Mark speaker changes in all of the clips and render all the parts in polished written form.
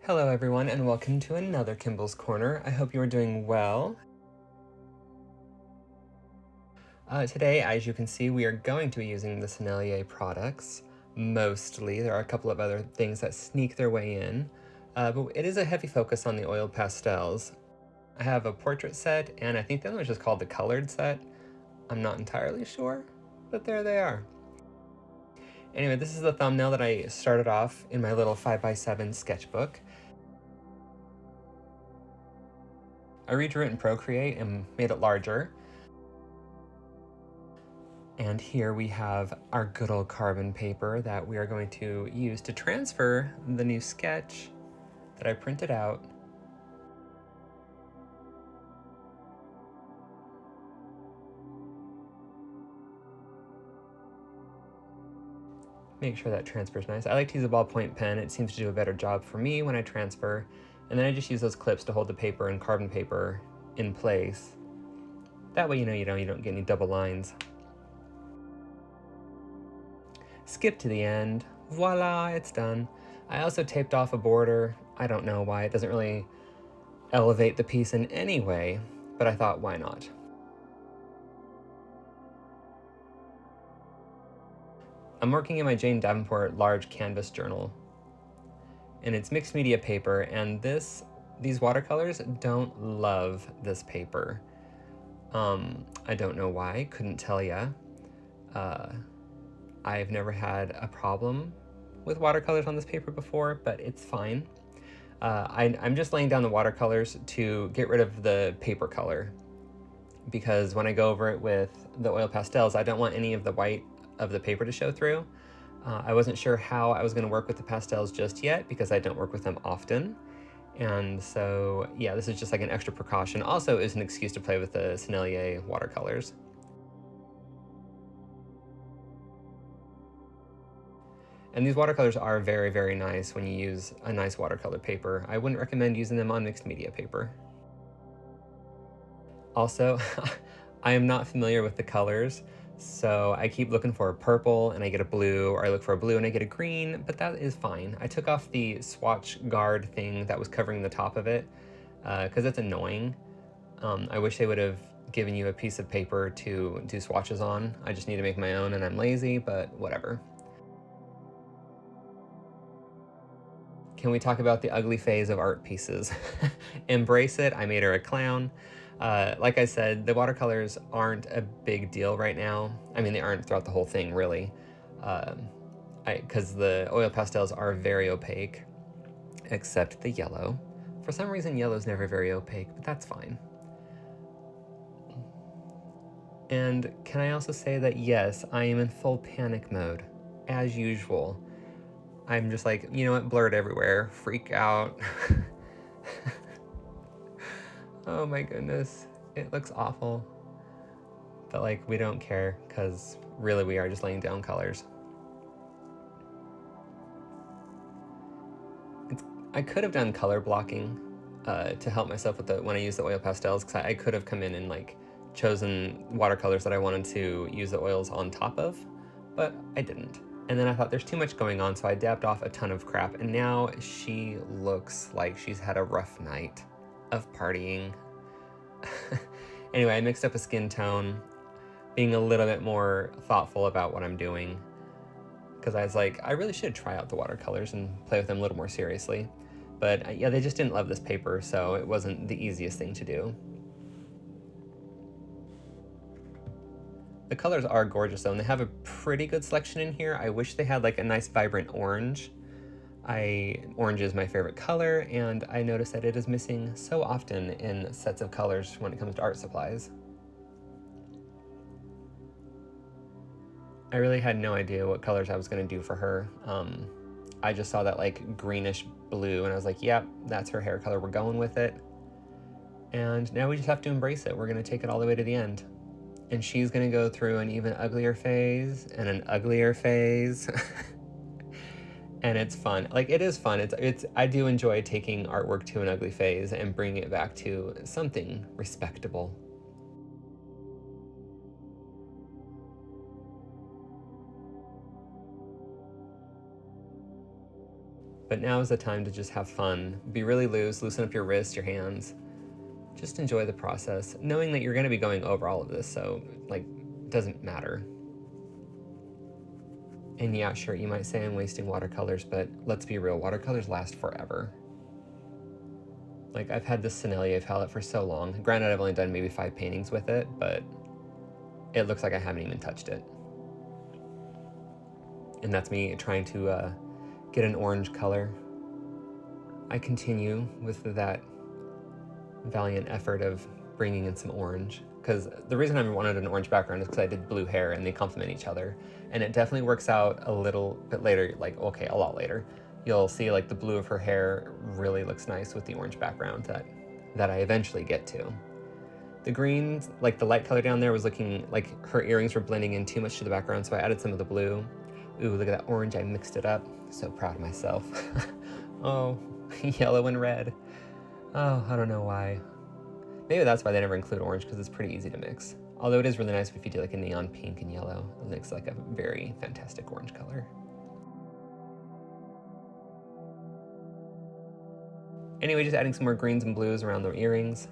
Speaker 1: Hello everyone and welcome to another Kimball's Corner. I hope you are doing well. Today, as you can see, we are going to be using the Sennelier products, mostly. There are a couple of other things that sneak their way in, but it is a heavy focus on the oil pastels. I have a portrait set, and I think the other one is just called the colored set. I'm not entirely sure, but there they are. Anyway, this is the thumbnail that I started off in my little 5x7 sketchbook. I redrew it in Procreate and made it larger. And here we have our good old carbon paper that we are going to use to transfer the new sketch that I printed out. Make sure that transfers nice. I like to use a ballpoint pen. It seems to do a better job for me when I transfer. And then I just use those clips to hold the paper and carbon paper in place. That way you don't get any double lines. Skip to the end. Voila, it's done. I also taped off a border. I don't know why. It doesn't really elevate the piece in any way, but I thought, why not? I'm working in my Jane Davenport large canvas journal, and it's mixed media paper, and these watercolors don't love this paper. I don't know why, couldn't tell ya. I've never had a problem with watercolors on this paper before, but it's fine. I'm just laying down the watercolors to get rid of the paper color, because when I go over it with the oil pastels, I don't want any of the white of the paper to show through. I wasn't sure how I was going to work with the pastels just yet, because I don't work with them often. And so, yeah, this is just like an extra precaution. Also is an excuse to play with the Sennelier watercolors. And these watercolors are very, very nice when you use a nice watercolor paper. I wouldn't recommend using them on mixed media paper. Also, I am not familiar with the colors, so I keep looking for a purple and I get a blue, or I look for a blue and I get a green, but that is fine. I took off the swatch guard thing that was covering the top of it, because it's annoying. I wish they would have given you a piece of paper to do swatches on. I just need to make my own and I'm lazy, but whatever. Can we talk about the ugly phase of art pieces? Embrace it. I made her a clown. Like I said, the watercolors aren't a big deal right now. I mean, they aren't throughout the whole thing, really, because the oil pastels are very opaque, except the yellow. For some reason, yellow's never very opaque, but that's fine. And can I also say that, yes, I am in full panic mode, as usual. I'm just like, you know what, blurred everywhere, freak out. Oh my goodness, it looks awful. But like, we don't care, because really we are just laying down colors. I could have done color blocking to help myself with when I use the oil pastels, because I could have come in and like chosen watercolors that I wanted to use the oils on top of, but I didn't. And then I thought there's too much going on, so I dabbed off a ton of crap, and now she looks like she's had a rough night of partying. Anyway, I mixed up a skin tone, being a little bit more thoughtful about what I'm doing, because I was like, I really should try out the watercolors and play with them a little more seriously. But yeah, they just didn't love this paper, so it wasn't the easiest thing to do. The colors are gorgeous though, and they have a pretty good selection in here. I wish they had like a nice vibrant orange. Orange is my favorite color, and I notice that it is missing so often in sets of colors when it comes to art supplies. I really had no idea what colors I was going to do for her. I just saw that like greenish blue, and I was like, yep, that's her hair color, we're going with it. And now we just have to embrace it. We're going to take it all the way to the end. And she's going to go through an even uglier phase and an uglier phase. And it's fun. Like, it is fun. I do enjoy taking artwork to an ugly phase and bringing it back to something respectable. But now is the time to just have fun. Be really loose, loosen up your wrists, your hands. Just enjoy the process, knowing that you're going to be going over all of this, so, like, it doesn't matter. And yeah, sure, you might say I'm wasting watercolors, but let's be real, watercolors last forever. Like, I've had this Sennelier palette for so long. Granted, I've only done maybe 5 paintings with it, but it looks like I haven't even touched it. And that's me trying to get an orange color. I continue with that valiant effort of bringing in some orange, because the reason I wanted an orange background is because I did blue hair and they complement each other, and it definitely works out a little bit later, like, okay, a lot later. You'll see like the blue of her hair really looks nice with the orange background that I eventually get to. The greens, like the light color down there, was looking like her earrings were blending in too much to the background, so I added some of the blue. Ooh, look at that orange, I mixed it up. So proud of myself. Oh, yellow and red. Oh, I don't know why. Maybe that's why they never include orange, because it's pretty easy to mix. Although it is really nice if you do like a neon pink and yellow. It makes like a very fantastic orange color. Anyway, just adding some more greens and blues around the earrings.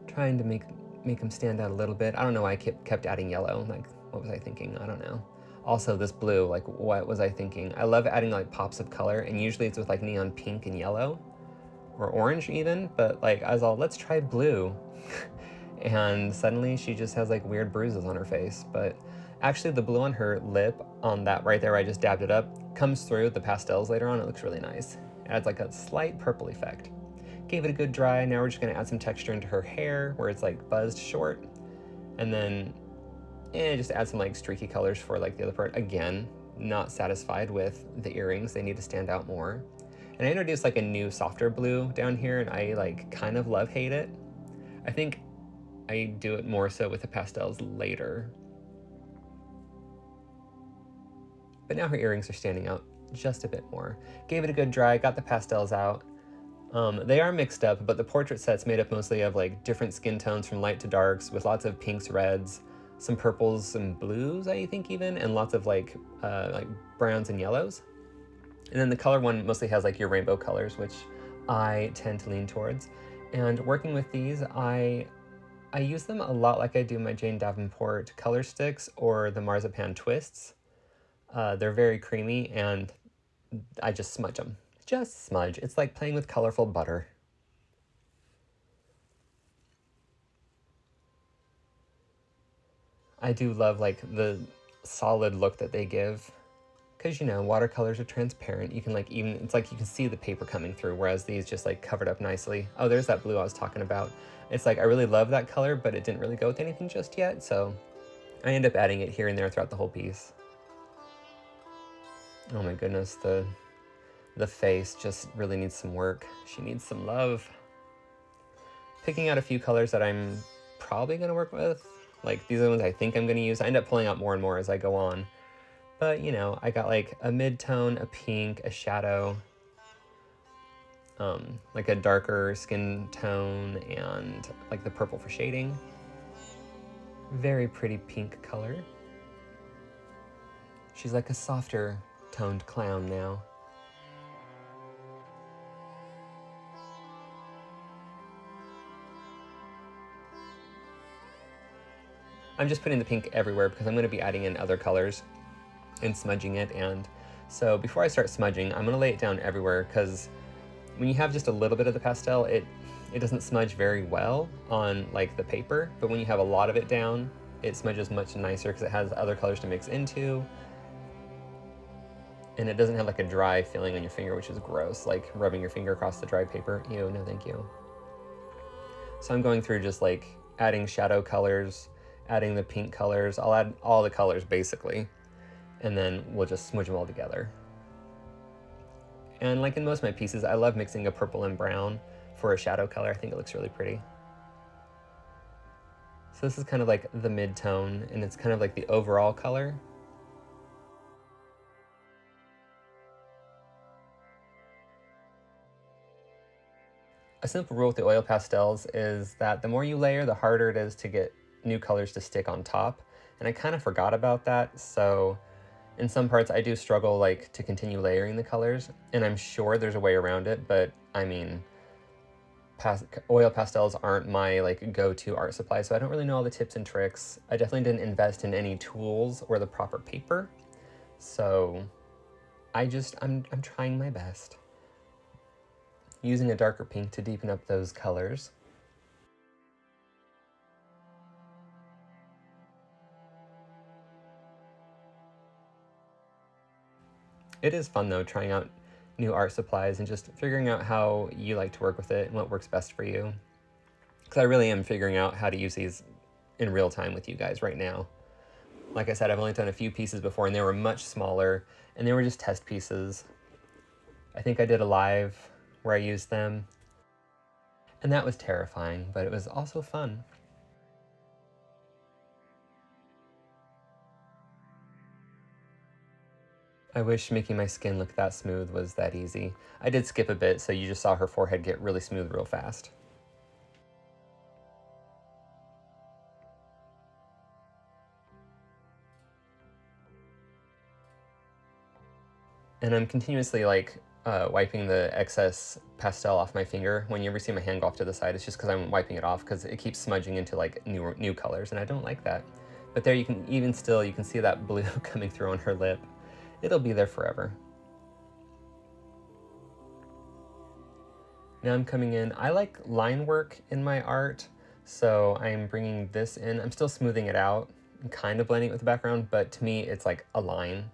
Speaker 1: Trying to make them stand out a little bit. I don't know why I kept adding yellow. Like, what was I thinking? I don't know. Also, this blue, like, what was I thinking? I love adding like pops of color, and usually it's with like neon pink and yellow, or orange even, but like I was all, let's try blue. And suddenly she just has like weird bruises on her face. But actually the blue on her lip, on that right there where I just dabbed it up, comes through the pastels later on. It looks really nice. It adds like a slight purple effect. Gave it a good dry. Now we're just gonna add some texture into her hair where it's like buzzed short, and then just add some like streaky colors for like the other part. Again, not satisfied with the earrings. They need to stand out more. And I introduced like a new softer blue down here, and I like kind of love-hate it. I think I do it more so with the pastels later. But now her earrings are standing out just a bit more. Gave it a good dry, got the pastels out. They are mixed up, but the portrait set's made up mostly of like different skin tones from light to darks, with lots of pinks, reds, some purples, some blues, I think even, and lots of like browns and yellows. And then the color one mostly has like your rainbow colors, which I tend to lean towards. And working with these, I use them a lot like I do my Jane Davenport color sticks or the marzipan twists. They're very creamy, and I just smudge them. Just smudge. It's like playing with colorful butter. I do love like the solid look that they give, because you know, watercolors are transparent. You can like even, it's like you can see the paper coming through, whereas these just like covered up nicely. Oh, there's that blue I was talking about. It's like I really love that color, but it didn't really go with anything just yet, so I end up adding it here and there throughout the whole piece. Oh my goodness, the face just really needs some work. She needs some love. Picking out a few colors that I'm probably gonna work with. Like, these are the ones I think I'm gonna use. I end up pulling out more and more as I go on. But, you know, I got like a mid-tone, a pink, a shadow, like a darker skin tone, and like the purple for shading. Very pretty pink color. She's like a softer toned clown now. I'm just putting the pink everywhere because I'm going to be adding in other colors and smudging it. And so before I start smudging, I'm going to lay it down everywhere, because when you have just a little bit of the pastel, it doesn't smudge very well on like the paper, but when you have a lot of it down, it smudges much nicer because it has other colors to mix into, and it doesn't have like a dry feeling on your finger, which is gross, like rubbing your finger across the dry paper. Ew, no thank you. So I'm going through just like adding shadow colors, adding the pink colors. I'll add all the colors basically, and then we'll just smudge them all together. And like in most of my pieces, I love mixing a purple and brown for a shadow color. I think it looks really pretty. So this is kind of like the mid-tone, and it's kind of like the overall color. A simple rule with the oil pastels is that the more you layer, the harder it is to get new colors to stick on top. And I kind of forgot about that, so In some parts I do struggle like to continue layering the colors, and I'm sure there's a way around it, but I mean, oil pastels aren't my like go-to art supply, so I don't really know all the tips and tricks. I definitely didn't invest in any tools or the proper paper, so I'm trying my best. Using a darker pink to deepen up those colors. It is fun though, trying out new art supplies and just figuring out how you like to work with it and what works best for you. Because I really am figuring out how to use these in real time with you guys right now. Like I said, I've only done a few pieces before and they were much smaller and they were just test pieces. I think I did a live where I used them, and that was terrifying, but it was also fun. I wish making my skin look that smooth was that easy. I did skip a bit, so you just saw her forehead get really smooth real fast. And I'm continuously like wiping the excess pastel off my finger. When you ever see my hand go off to the side, it's just because I'm wiping it off because it keeps smudging into like new colors, and I don't like that. But there you can see that blue coming through on her lip. It'll be there forever. Now I'm coming in. I like line work in my art, so I'm bringing this in. I'm still smoothing it out and kind of blending it with the background, but to me it's like a line.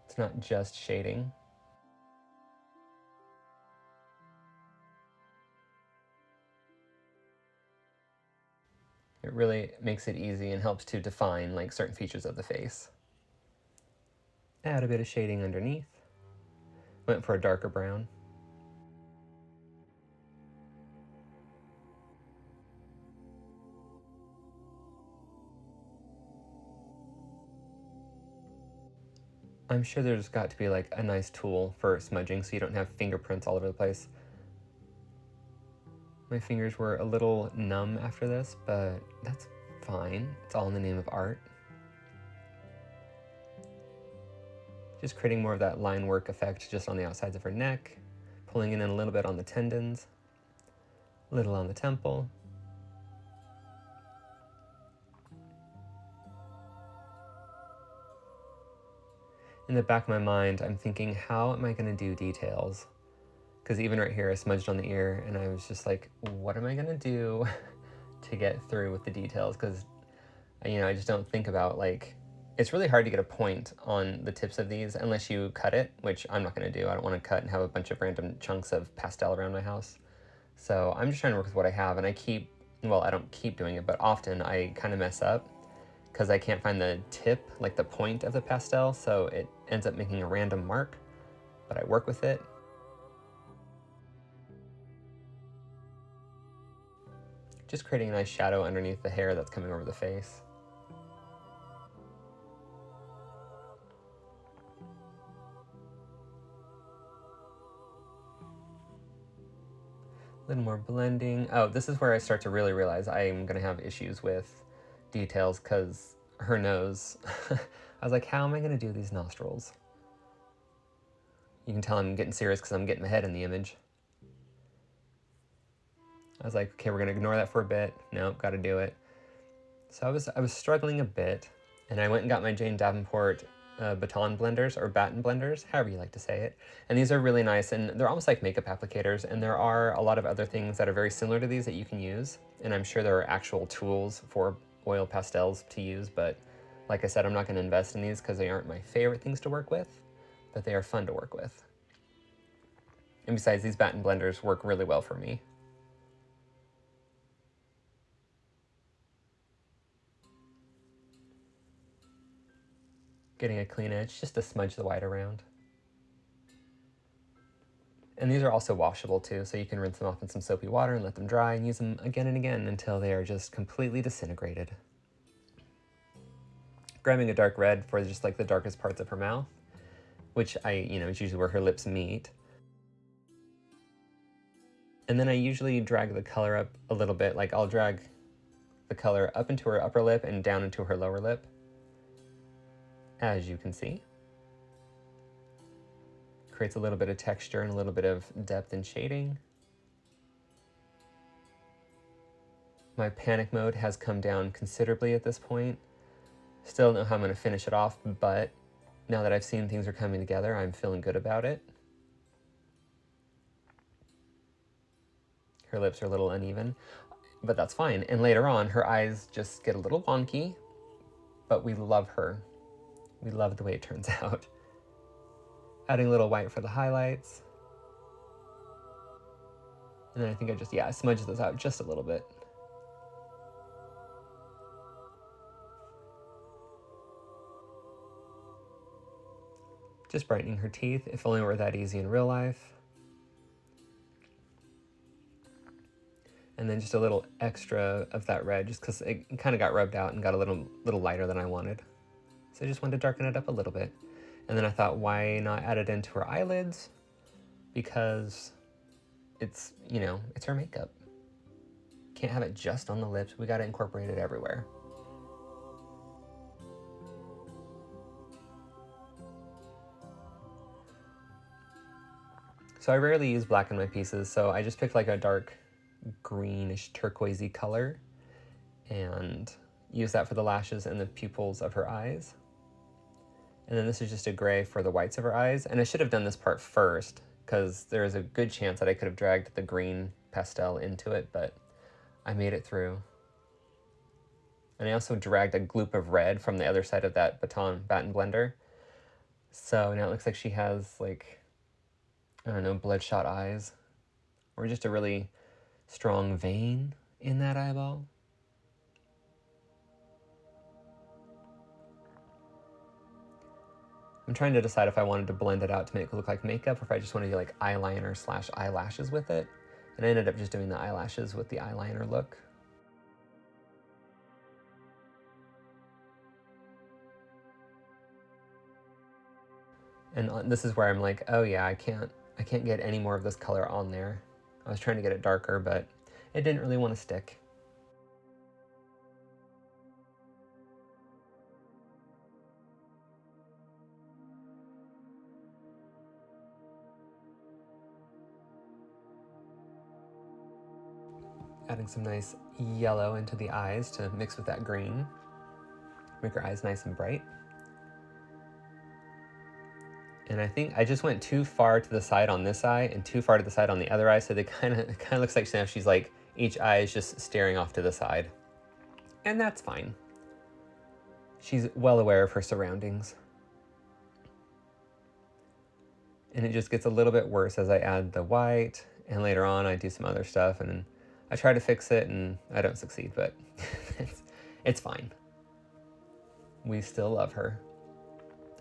Speaker 1: It's not just shading. It really makes it easy and helps to define like certain features of the face. Add a bit of shading underneath. Went for a darker brown. I'm sure there's got to be like a nice tool for smudging so you don't have fingerprints all over the place. My fingers were a little numb after this, but that's fine. It's all in the name of art. Just creating more of that line work effect just on the outsides of her neck, pulling in a little bit on the tendons, a little on the temple. In the back of my mind, I'm thinking, how am I going to do details? Because even right here, I smudged on the ear, and I was just like, what am I going to do to get through with the details? Because, I just don't think about, like, it's really hard to get a point on the tips of these unless you cut it, which I'm not going to do. I don't want to cut and have a bunch of random chunks of pastel around my house. So I'm just trying to work with what I have, and I don't keep doing it, but often I kind of mess up because I can't find the tip, like the point of the pastel, so it ends up making a random mark, but I work with it. Just creating a nice shadow underneath the hair that's coming over the face. A little more blending. Oh, this is where I start to really realize I'm gonna have issues with details because her nose. I was like, how am I gonna do these nostrils? You can tell I'm getting serious because I'm getting my head in the image. I was like, okay, we're gonna ignore that for a bit. Nope, gotta do it. So I was struggling a bit, and I went and got my Davenport Baton blenders, or Baton blenders, however you like to say it. And these are really nice, and they're almost like makeup applicators, and there are a lot of other things that are very similar to these that you can use, and I'm sure there are actual tools for oil pastels to use, but like I said, I'm not gonna invest in these because they aren't my favorite things to work with, but they are fun to work with. And besides, these Baton blenders work really well for me. Getting a clean edge just to smudge the white around. And these are also washable too, so you can rinse them off in some soapy water and let them dry and use them again and again until they are just completely disintegrated. Grabbing a dark red for just like the darkest parts of her mouth, which it's usually where her lips meet. And then I usually drag the color up a little bit, like I'll drag the color up into her upper lip and down into her lower lip. as you can see. Creates a little bit of texture and a little bit of depth and shading. My panic mode has come down considerably at this point. Still don't know how I'm going to finish it off, but now that I've seen things are coming together, I'm feeling good about it. Her lips are a little uneven, but that's fine. And later on, her eyes just get a little wonky, but we love her. We love the way it turns out. Adding a little white for the highlights. And then I think I just, yeah, smudge those out just a little bit. Just brightening her teeth, if only it were that easy in real life. And then just a little extra of that red, just because it kind of got rubbed out and got a little lighter than I wanted. So I just wanted to darken it up a little bit. And then I thought, why not add it into her eyelids? Because it's, you know, it's her makeup. Can't have it just on the lips. We got to incorporate it everywhere. So I rarely use black in my pieces, so I just picked like a dark greenish turquoisey color and use that for the lashes and the pupils of her eyes. And then this is just a gray for the whites of her eyes. And I should have done this part first because there is a good chance that I could have dragged the green pastel into it, but I made it through. And I also dragged a gloop of red from the other side of that Baton blender. So now it looks like she has like, I don't know, bloodshot eyes, or just a really strong vein in that eyeball. I'm trying to decide if I wanted to blend it out to make it look like makeup, or if I just want to do like eyeliner / eyelashes with it. And I ended up just doing the eyelashes with the eyeliner look. And this is where I'm like, oh yeah, I can't get any more of this color on there. I was trying to get it darker, but it didn't really want to stick. Adding some nice yellow into the eyes to mix with that green. Make her eyes nice and bright. And I think I just went too far to the side on this eye and too far to the side on the other eye, so it kind of looks like now she's like, each eye is just staring off to the side. And that's fine. She's well aware of her surroundings. And it just gets a little bit worse as I add the white, and later on I do some other stuff, and I try to fix it and I don't succeed, but it's fine. We still love her.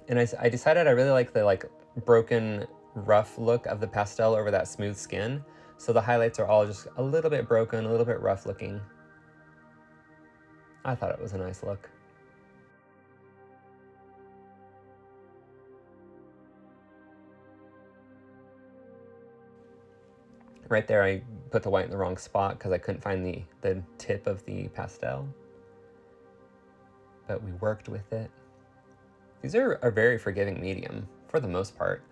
Speaker 1: And I decided I really like the broken rough look of the pastel over that smooth skin. So the highlights are all just a little bit broken, a little bit rough looking. I thought it was a nice look. Right there I put the white in the wrong spot because I couldn't find the tip of the pastel. But we worked with it. These are a very forgiving medium, for the most part.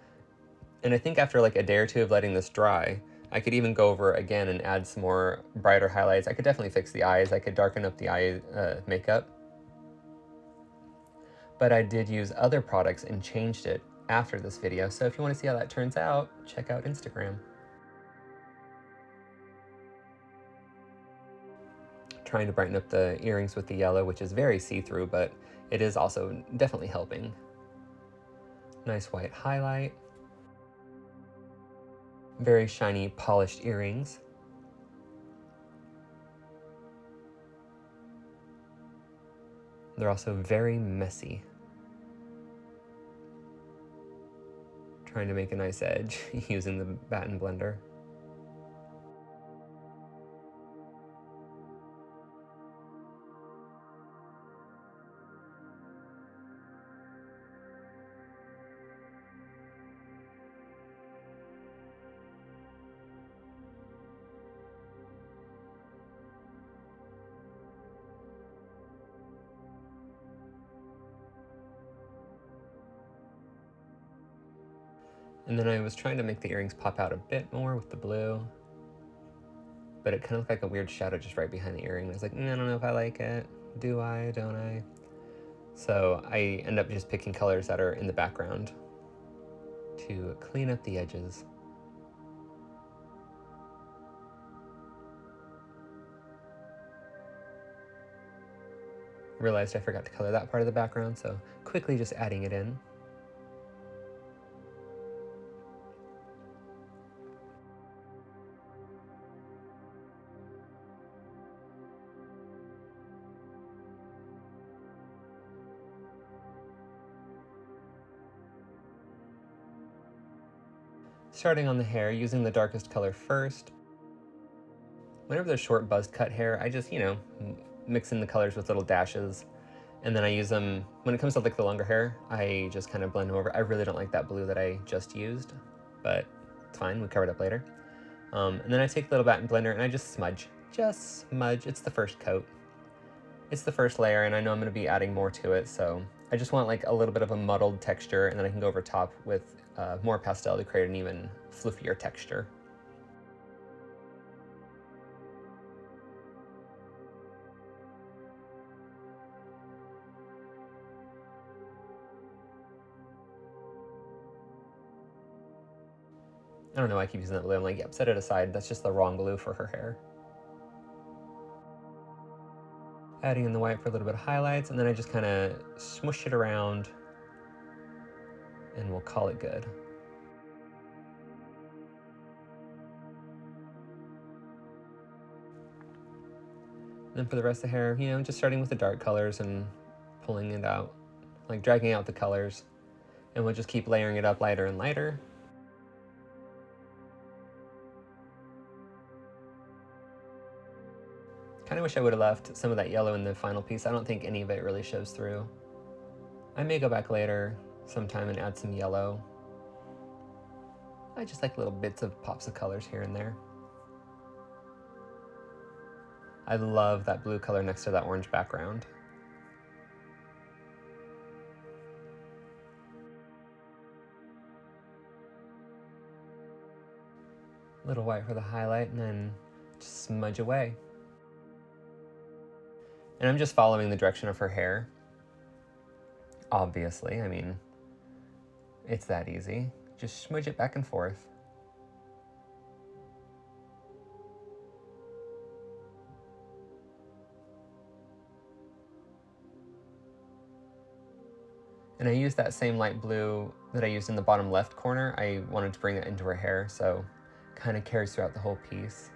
Speaker 1: And I think after like a day or two of letting this dry, I could even go over again and add some more brighter highlights. I could definitely fix the eyes. I could darken up the eye makeup. But I did use other products and changed it after this video. So if you want to see how that turns out, check out Instagram. Trying to brighten up the earrings with the yellow, which is very see-through, but it is also definitely helping. Nice white highlight. Very shiny, polished earrings. They're also very messy. Trying to make a nice edge using the Baton blender. And then I was trying to make the earrings pop out a bit more with the blue, but it kind of looked like a weird shadow just right behind the earring. I was like, I don't know if I like it. Do I, don't I? So I end up just picking colors that are in the background to clean up the edges. Realized I forgot to color that part of the background, so quickly just adding it in. Starting on the hair, using the darkest color first. Whenever there's short buzz cut hair, I just, mix in the colors with little dashes. And then I use them, when it comes to like the longer hair, I just kind of blend them over. I really don't like that blue that I just used, but it's fine, we cover it up later. And then I take a little Baton blender and I just smudge. It's the first coat. It's the first layer, and I know I'm gonna be adding more to it, so I just want like a little bit of a muddled texture, and then I can go over top with more pastel to create an even fluffier texture. I don't know why I keep using that blue. I'm like, yep, set it aside. That's just the wrong blue for her hair. Adding in the white for a little bit of highlights, and then I just kind of smush it around, and we'll call it good. Then for the rest of the hair, just starting with the dark colors and pulling it out, like dragging out the colors, and we'll just keep layering it up lighter and lighter. Kind of wish I would have left some of that yellow in the final piece. I don't think any of it really shows through. I may go back later sometime and add some yellow. I just like little bits of pops of colors here and there. I love that blue color next to that orange background. Little white for the highlight, and then just smudge away. And I'm just following the direction of her hair. Obviously, I mean, it's that easy. Just smudge it back and forth. And I used that same light blue that I used in the bottom left corner. I wanted to bring it into her hair, so kind of carries throughout the whole piece.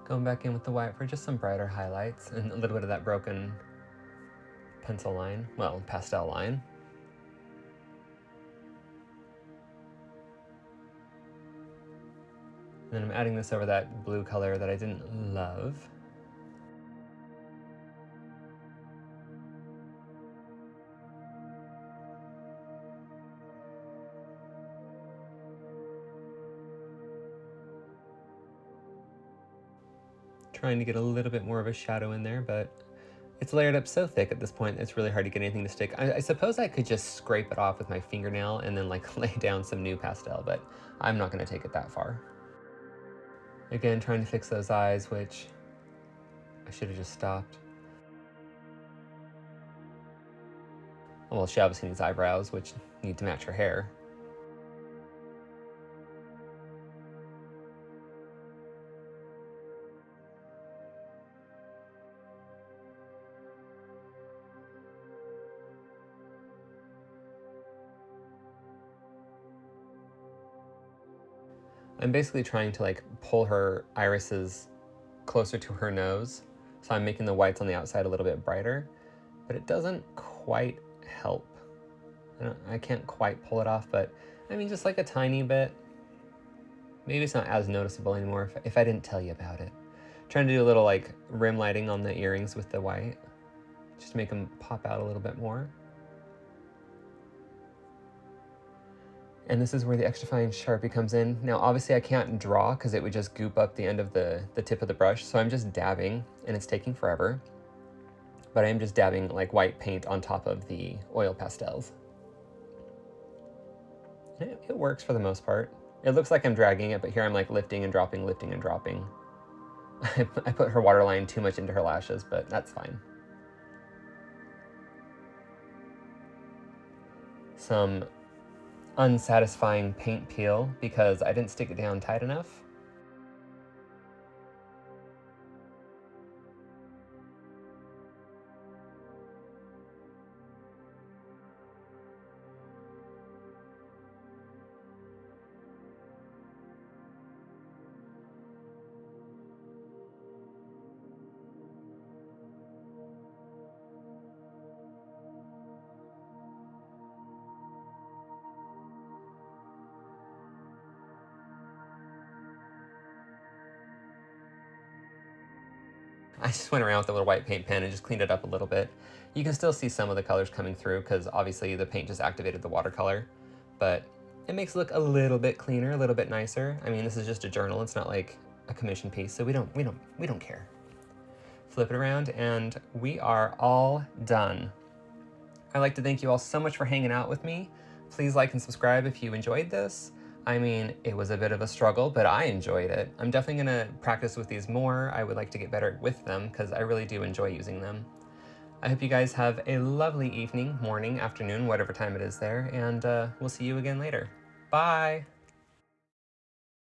Speaker 1: Going back in with the white for just some brighter highlights and a little bit of that broken pencil line, well, pastel line. And then I'm adding this over that blue color that I didn't love. Trying to get a little bit more of a shadow in there, but it's layered up so thick at this point, it's really hard to get anything to stick. I suppose I could just scrape it off with my fingernail and then like lay down some new pastel, but I'm not gonna take it that far. Again, trying to fix those eyes, which I should have just stopped. Well, she obviously needs eyebrows, which need to match her hair. I'm basically trying to like pull her irises closer to her nose. So I'm making the whites on the outside a little bit brighter, but it doesn't quite help. I can't quite pull it off, but I mean, just like a tiny bit. Maybe it's not as noticeable anymore if I didn't tell you about it. Trying to do a little like rim lighting on the earrings with the white. Just make them pop out a little bit more. And this is where the extra fine Sharpie comes in. Now, obviously I can't draw because it would just goop up the end of the tip of the brush. So I'm just dabbing, and it's taking forever. But I am just dabbing like white paint on top of the oil pastels. And it works for the most part. It looks like I'm dragging it, but here I'm like lifting and dropping, lifting and dropping. I put her waterline too much into her lashes, but that's fine. Some unsatisfying paint peel because I didn't stick it down tight enough. I just went around with a little white paint pen and just cleaned it up a little bit. You can still see some of the colors coming through because obviously the paint just activated the watercolor, but it makes it look a little bit cleaner, a little bit nicer. I mean, this is just a journal. It's not like a commission piece, so we don't care. Flip it around and we are all done. I'd like to thank you all so much for hanging out with me. Please like and subscribe if you enjoyed this. I mean, it was a bit of a struggle, but I enjoyed it. I'm definitely gonna practice with these more. I would like to get better with them because I really do enjoy using them. I hope you guys have a lovely evening, morning, afternoon, whatever time it is there, and we'll see you again later. Bye!